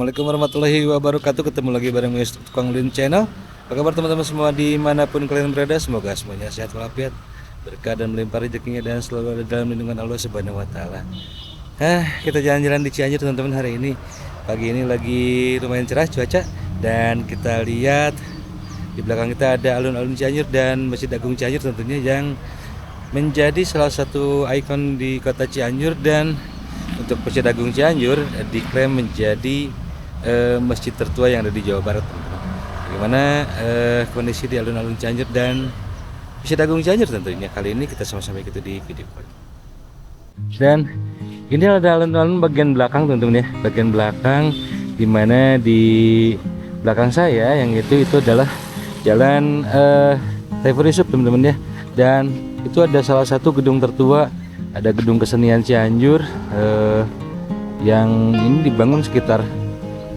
Assalamualaikum warahmatullahi wabarakatuh. Ketemu lagi bareng Miss Tukang Lin Channel. Apa kabar teman-teman semua dimanapun kalian berada? Semoga semuanya sehat walafiat, berkah dan melimpah rezekinya dan selalu ada dalam lindungan Allah Subhanahu Wa Taala. Kita jalan-jalan di Cianjur teman-teman hari ini. Pagi ini lagi lumayan cerah cuaca dan kita lihat di belakang kita ada alun-alun Cianjur dan Masjid Agung Cianjur tentunya yang menjadi salah satu ikon di kota Cianjur. Dan untuk Masjid Agung Cianjur diklaim menjadi masjid tertua yang ada di Jawa Barat, teman-teman. Bagaimana kondisi di alun-alun Cianjur dan Masjid Agung Cianjur tentunya kali ini kita sama-sama ikuti di video. Dan ini ada alun-alun bagian belakang teman-teman ya, bagian belakang dimana di belakang saya yang itu adalah jalan Saiful Yusuf teman-teman ya. Dan itu ada salah satu gedung tertua, ada gedung kesenian Cianjur yang ini dibangun sekitar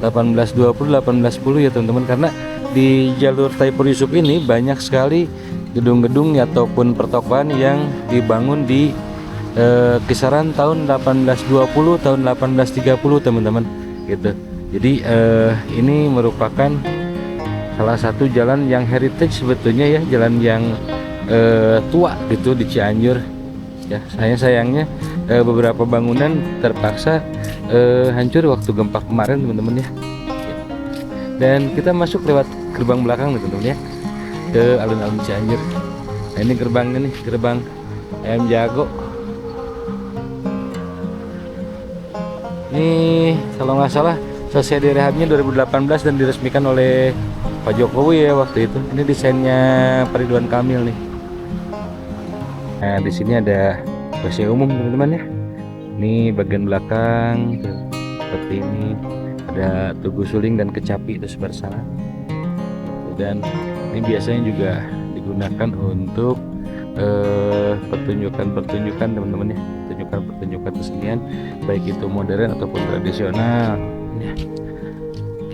1820-1810 ya teman-teman, karena di jalur Saiful Yusuf ini banyak sekali gedung-gedung ataupun pertokoan yang dibangun di kisaran tahun 1820 tahun 1830 teman-teman gitu. Jadi ini merupakan salah satu jalan yang heritage sebetulnya ya, jalan yang tua gitu di Cianjur ya. Sayangnya beberapa bangunan terpaksa hancur waktu gempa kemarin teman-teman ya. Dan kita masuk lewat gerbang belakang nih teman-teman ya, ke alun-alun Cianjur. Nah ini gerbangnya nih, gerbang Ayam Jago. Ini kalau nggak salah selesai direhabnya 2018 dan diresmikan oleh Pak Jokowi ya waktu itu. Ini desainnya Pak Ridwan Kamil nih. Nah di sini ada WC umum teman-teman ya. Ini bagian belakang seperti ini, ada tugu suling dan kecapi itu sebelah sana. Dan ini biasanya juga digunakan untuk pertunjukan teman-teman ya, pertunjukan kesenian baik itu modern ataupun tradisional ya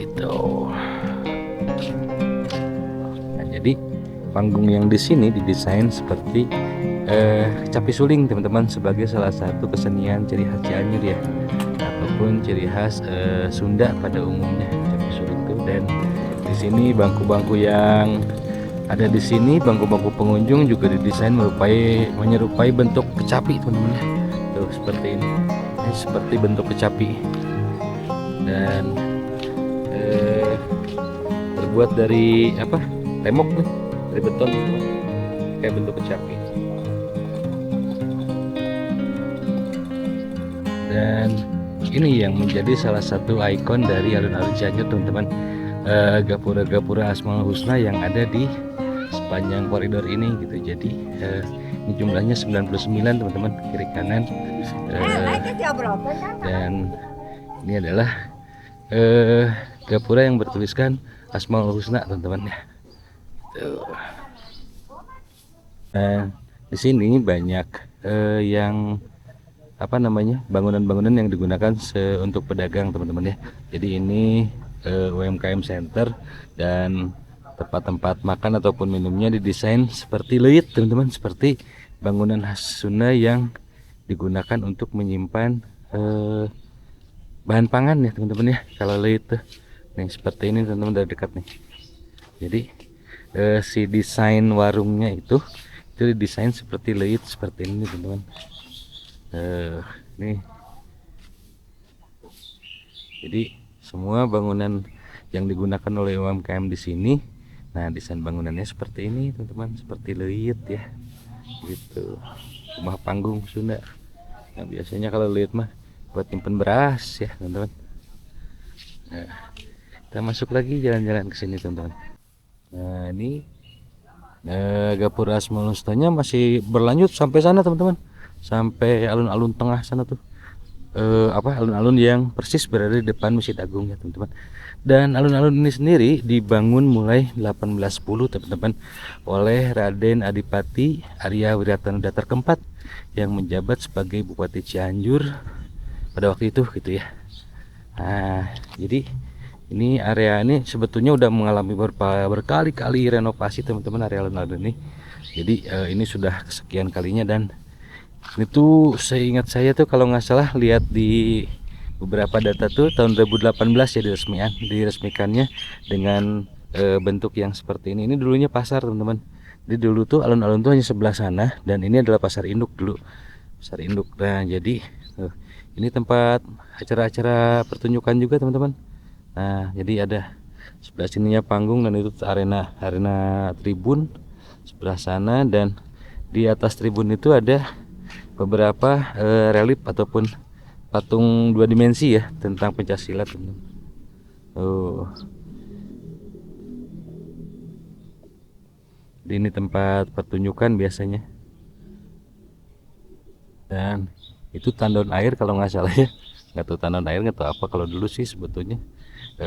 gitu. Nah, jadi panggung yang di sini didesain seperti kecapi suling teman-teman, sebagai salah satu kesenian ciri khas Cianjur ya, ataupun ciri khas Sunda pada umumnya kecapi suling itu. Dan di sini bangku-bangku yang ada di sini, bangku-bangku pengunjung juga didesain menyerupai bentuk kecapi teman-teman ya. Tuh seperti ini seperti bentuk kecapi dan terbuat dari apa? Temok nih, dari beton teman-teman, kayak bentuk kecapi. Dan ini yang menjadi salah satu ikon dari alun-alun Cianjur teman-teman, gapura-gapura Asmaul Husna yang ada di sepanjang koridor ini gitu. Jadi ini jumlahnya 99 teman-teman, kiri kanan. Dan ini adalah gapura yang bertuliskan Asmaul Husna teman-teman ya. Dan di sini banyak yang apa namanya, bangunan-bangunan yang digunakan untuk pedagang teman-teman ya. Jadi ini UMKM Center dan tempat-tempat makan ataupun minumnya didesain seperti leit teman-teman, seperti bangunan khas Sunda yang digunakan untuk menyimpan bahan pangan ya teman-teman ya. Kalau leit tuh nih seperti ini teman-teman, dari dekat nih. Jadi si desain warungnya itu didesain seperti leit seperti ini teman-teman. Nih jadi semua bangunan yang digunakan oleh UMKM di sini, nah desain bangunannya seperti ini teman-teman, seperti leit ya gitu, rumah panggung Sunda. Nah biasanya kalau leit mah buat nyimpen beras ya teman-teman. Nah, kita masuk lagi jalan-jalan ke sini teman-teman. Nah ini gapura Asmaul Husnanya masih berlanjut sampai sana teman-teman, sampai alun-alun tengah sana tuh, alun-alun yang persis berada di depan Masjid Agung ya teman-teman. Dan alun-alun ini sendiri dibangun mulai 1810 teman-teman oleh Raden Adipati Arya Wiratanadata keempat yang menjabat sebagai Bupati Cianjur pada waktu itu gitu ya. Nah jadi ini area ini sebetulnya udah mengalami berkali-kali renovasi teman-teman, area alun-alun ini. Jadi ini sudah kesekian kalinya. Dan itu seingat saya tuh kalau nggak salah lihat di beberapa data tuh tahun 2018 ya diresmikannya dengan bentuk yang seperti ini. Ini dulunya pasar teman-teman. Jadi dulu tuh alun-alun tuh hanya sebelah sana, dan ini adalah pasar induk dulu, pasar induk. Nah jadi ini tempat acara-acara pertunjukan juga teman-teman. Nah jadi ada sebelah sininya panggung, dan itu arena tribun sebelah sana, dan di atas tribun itu ada beberapa relief ataupun patung 2 dimensi ya tentang pencaksilat teman-teman. Ini tempat pertunjukan biasanya, dan itu tandon air kalau nggak salah ya. Nggak tahu tandon air, nggak tahu apa. Kalau dulu sih sebetulnya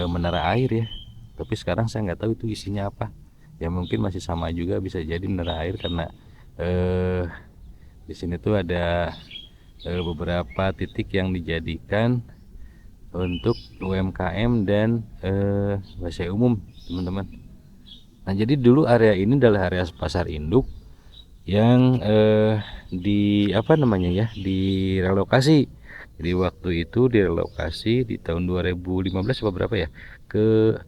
menara air ya, tapi sekarang saya nggak tahu itu isinya apa ya. Mungkin masih sama juga, bisa jadi menara air, karena di sini tuh ada beberapa titik yang dijadikan untuk UMKM dan WC umum teman-teman. Nah jadi dulu area ini adalah area pasar induk yang direlokasi. Jadi waktu itu direlokasi di tahun 2015 berapa ya, ke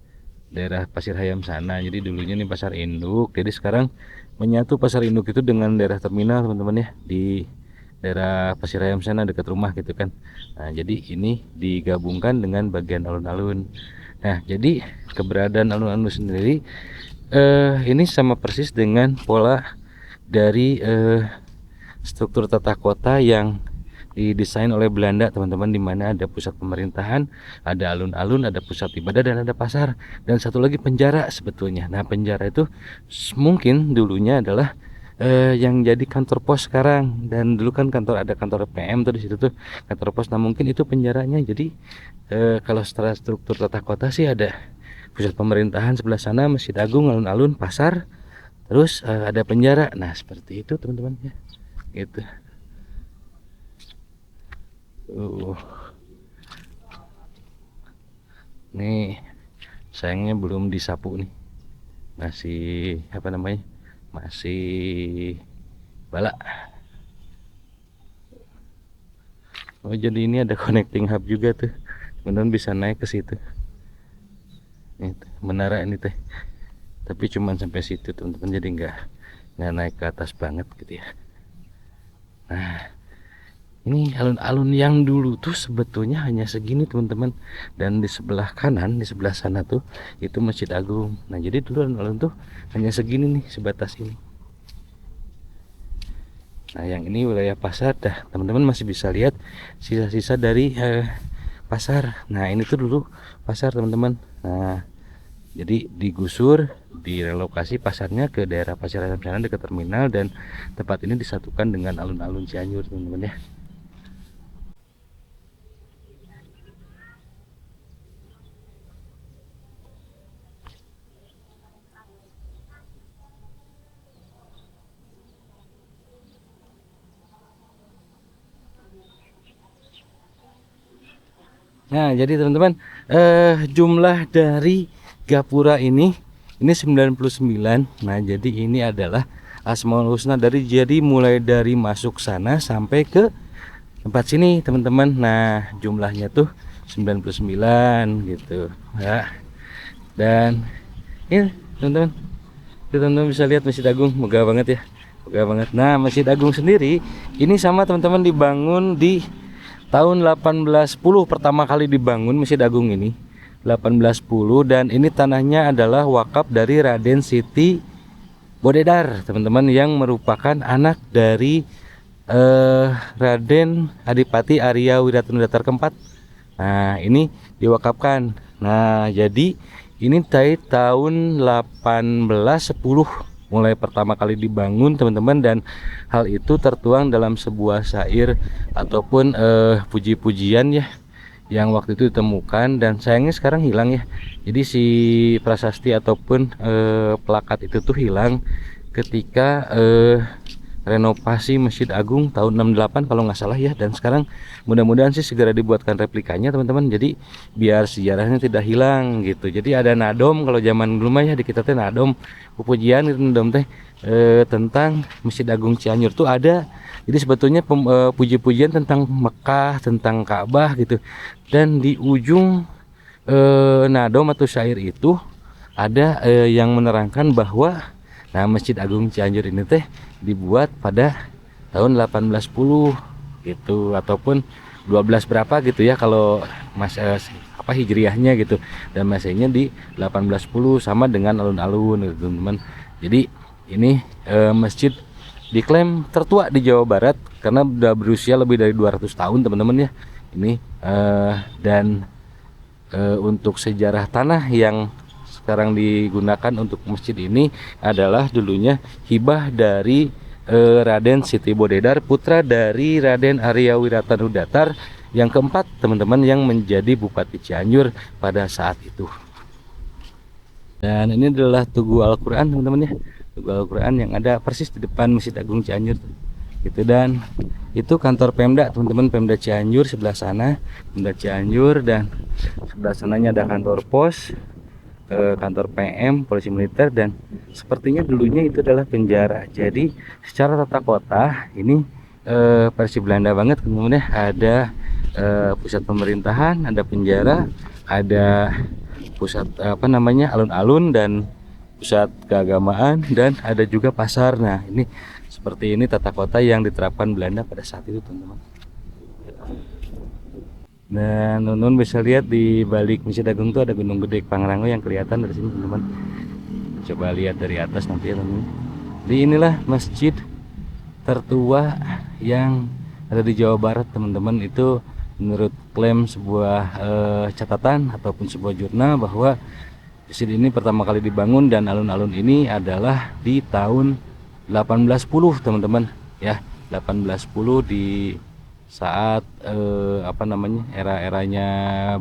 daerah Pasir Hayam sana. Jadi dulunya ini pasar induk, jadi sekarang menyatu pasar induk itu dengan daerah terminal teman-teman ya, di daerah Pasir Hayam sana dekat rumah gitu kan. Nah jadi ini digabungkan dengan bagian alun-alun. Nah jadi keberadaan alun-alun sendiri ini sama persis dengan pola dari struktur tata kota yang didesain oleh Belanda teman-teman, di mana ada pusat pemerintahan, ada alun-alun, ada pusat ibadah, dan ada pasar, dan satu lagi penjara sebetulnya. Nah penjara itu mungkin dulunya adalah yang jadi kantor pos sekarang, dan dulu kan ada kantor PM tuh di situ tuh kantor pos. Nah mungkin itu penjaranya. Jadi kalau setelah struktur tata kota sih ada pusat pemerintahan sebelah sana, Masjid Agung, alun-alun, pasar, terus ada penjara. Nah seperti itu teman-teman ya, gitu. Nih sayangnya belum disapu nih, masih masih bala. Oh jadi ini ada connecting hub juga tuh teman-teman, bisa naik ke situ. Ini menara ini teh, tapi cuman sampai situ teman-teman, jadi nggak naik ke atas banget gitu ya. Nah ini alun-alun yang dulu tuh sebetulnya hanya segini teman-teman, dan di sebelah kanan, di sebelah sana tuh itu Masjid Agung. Nah jadi dulu alun-alun tuh hanya segini nih, sebatas ini. Nah yang ini wilayah pasar dah teman-teman, masih bisa lihat sisa-sisa dari pasar. Nah ini tuh dulu pasar teman-teman. Nah jadi digusur, direlokasi pasarnya ke daerah Pasir Hayam sana dekat terminal, dan tempat ini disatukan dengan alun-alun Cianjur teman-teman ya. Nah jadi teman-teman, jumlah dari gapura ini 99. Nah jadi ini adalah Asmaul Husna, jadi mulai dari masuk sana sampai ke tempat sini teman-teman. Nah jumlahnya tuh 99 gitu ya. Dan ini teman-teman, teman-teman bisa lihat Masjid Agung, megah banget ya, megah banget. Nah Masjid Agung sendiri ini sama teman-teman, dibangun di tahun 1810 pertama kali dibangun Masjid Agung ini 1810, dan ini tanahnya adalah wakaf dari Raden Siti Bodedar teman-teman, yang merupakan anak dari Raden Adipati Arya Wiratanudatar keempat. Nah ini diwakafkan. Nah jadi ini dari tahun 1810 mulai pertama kali dibangun teman-teman, dan hal itu tertuang dalam sebuah syair ataupun puji-pujian ya, yang waktu itu ditemukan, dan sayangnya sekarang hilang ya. Jadi si prasasti ataupun plakat itu tuh hilang ketika renovasi Masjid Agung tahun 68 kalau nggak salah ya. Dan sekarang mudah-mudahan sih segera dibuatkan replikanya teman-teman, jadi biar sejarahnya tidak hilang gitu. Jadi ada nadom, kalau zaman dulu mah ya di kita teh nadom pujian gitu, nadom teh tentang Masjid Agung Cianjur tuh ada Jadi sebetulnya puji-pujian tentang Mekah, tentang Ka'bah gitu. Dan di ujung nadom atau syair itu ada yang menerangkan bahwa Masjid Agung Cianjur ini teh dibuat pada tahun 1810 gitu, ataupun 12 berapa gitu ya kalau hijriahnya gitu, dan masanya di 1810 sama dengan alun-alun gitu teman-teman. Jadi ini masjid diklaim tertua di Jawa Barat karena udah berusia lebih dari 200 tahun teman-teman ya ini. Dan untuk sejarah tanah yang sekarang digunakan untuk masjid ini adalah dulunya hibah dari Raden Siti Bodedar, putra dari Raden Arya Wiratanudatar yang keempat teman-teman, yang menjadi Bupati Cianjur pada saat itu. Dan ini adalah Tugu Al-Quran teman-teman ya, Tugu Al-Quran yang ada persis di depan Masjid Agung Cianjur gitu. Dan itu kantor Pemda teman-teman, Pemda Cianjur sebelah sana, Pemda Cianjur, dan sebelah sananya ada kantor pos, kantor PM, polisi militer, dan sepertinya dulunya itu adalah penjara. Jadi secara tata kota ini versi Belanda banget teman-teman ya, ada pusat pemerintahan, ada penjara, ada pusat alun-alun dan pusat keagamaan, dan ada juga pasar. Nah ini seperti ini tata kota yang diterapkan Belanda pada saat itu teman-teman. Dan Nunun bisa lihat di balik Masjid Agung itu ada Gunung Gede Pangrango yang kelihatan dari sini teman-teman. Coba lihat dari atas nanti ya teman-teman. Jadi inilah masjid tertua yang ada di Jawa Barat teman-teman. Itu menurut klaim sebuah catatan ataupun sebuah jurnal bahwa masjid ini pertama kali dibangun dan alun-alun ini adalah di tahun 1810 teman-teman ya, 1810 di saat era-eranya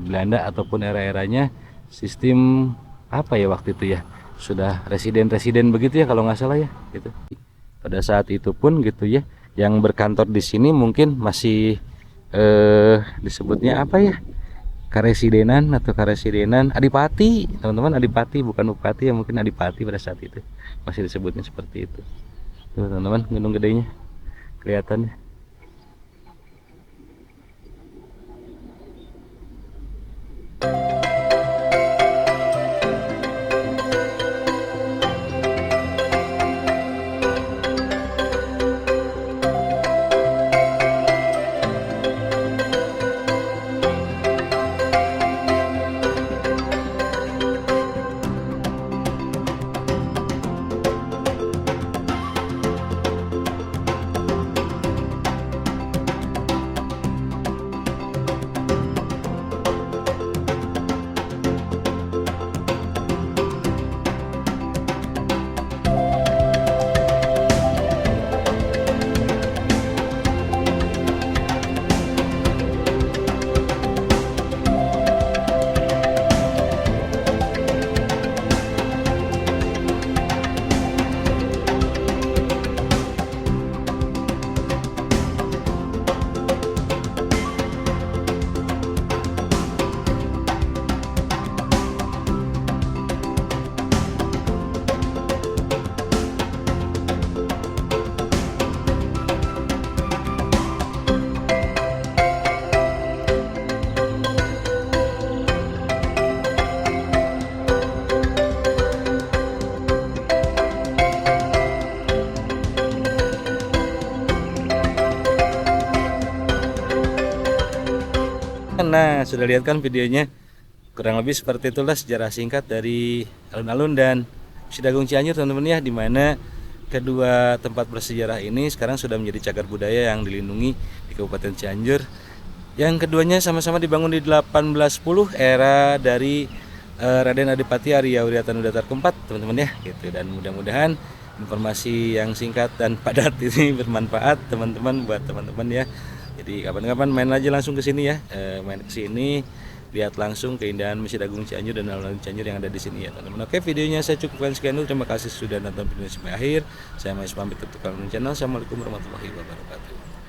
Belanda ataupun era-eranya sistem waktu itu ya, sudah residen begitu ya kalau nggak salah ya gitu. Pada saat itu pun gitu ya, yang berkantor di sini mungkin masih disebutnya karesidenan atau karesidenan Adipati teman-teman, Adipati bukan Bupati ya, mungkin Adipati pada saat itu masih disebutnya seperti itu. Tuh teman-teman, gunung gedenya kelihatannya. Nah, sudah lihat kan videonya, kurang lebih seperti itulah sejarah singkat dari alun-alun dan Masjid Agung Cianjur teman-teman ya, dimana kedua tempat bersejarah ini sekarang sudah menjadi cagar budaya yang dilindungi di Kabupaten Cianjur. Yang keduanya sama-sama dibangun di 1810 era dari Raden Adipati Arya Wiratanudatar keempat teman-teman ya gitu. Dan mudah-mudahan informasi yang singkat dan padat ini bermanfaat teman-teman buat teman-teman ya. Jadi kapan-kapan main aja langsung ke sini ya, main ke sini, lihat langsung keindahan Masjid Agung Cianjur dan alun-alun Cianjur yang ada di sini ya teman-teman. Oke, videonya saya cukupkan sekian dulu. Terima kasih sudah nonton videonya sampai akhir. Saya Mas pamit untuk kalian channel. Assalamualaikum warahmatullahi wabarakatuh.